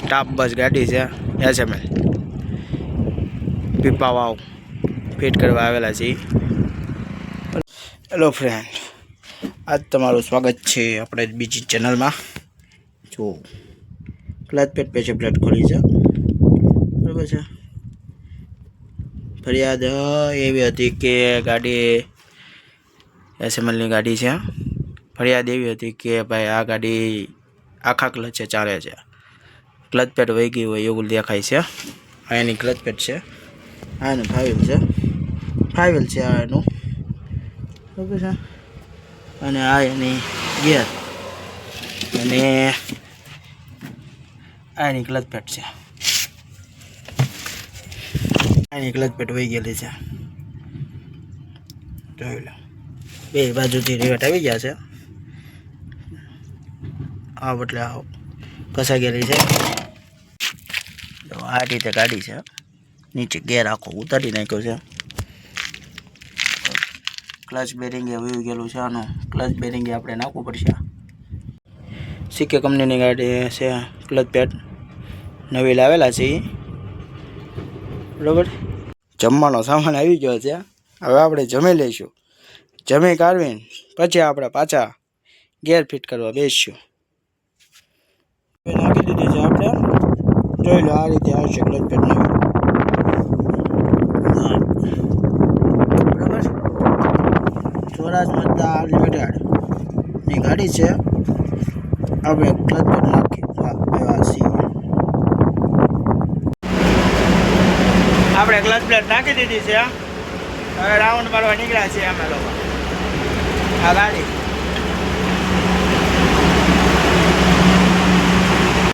Staff બસ ગાડી છે એસએમએલ પીપા વાવ fit કરવા આવેલા છે. હેલો ફ્રેન્ડ, આજ તમારું સ્વાગત છે આપણે બીજી ચેનલમાં. જો ક્લચ પેડ પેજ પ્લેટ ખોલી છે, બરાબર છે. ફરિયાદ એવી હતી કે ગાડી એસએમએલની ગાડી છે. ફરિયાદ એવી હતી કે ભાઈ આ ગાડી આખા ક્લચે ચાલે છે, ક્લચ પેડ વહી ગઈ હોય એવું દેખાય છે. આ એની ક્લચ પેડ છે, આ એનું ફાઇલ છે, આ એનું, બરાબર છે. અને આ એની ગિયર અને આ એની ક્લચ પેડ છે. આની ક્લચ પેડ વહી ગયેલી છે, જોઈ લો. બે બાજુથી રિવેટ આવી ગયા છે. આ એટલે કસા ગયેલી છે. આ રીતે ગાડી છે, નીચે ગેર આખો ઉતારી નાખ્યો છે. ક્લચ બેરિંગ એ વયું ગયેલું છે. આનું ક્લચ બેરિંગ આપણે નાખવું પડશે. સીકે કંપનીની ગાડી છે, ક્લચ પેડ નવી લાવેલા છે, બરાબર. જમવાનો સામાન આવી ગયો છે. હવે આપણે જમી લઈશું. જમી કાઢવીને પછી આપણે પાછા ગેર ફિટ કરવા બેસીશું. નાખી દીધી છે આપણે, જોઈ લો. આ રીતે આવશે ક્લચ પેડ નવી, બરાબર. સ્વરાજ મઝદા લિમિટેડ ની ગાડી છે. આપણે ક્લચ પેડ નાખી એવા છીએ. આપણે ક્લચ પ્લેટ નાખી દીધી છે. હવે રાઉન્ડ મારવા નીકળ્યા છીએ અમે લોકો. આ ગાડી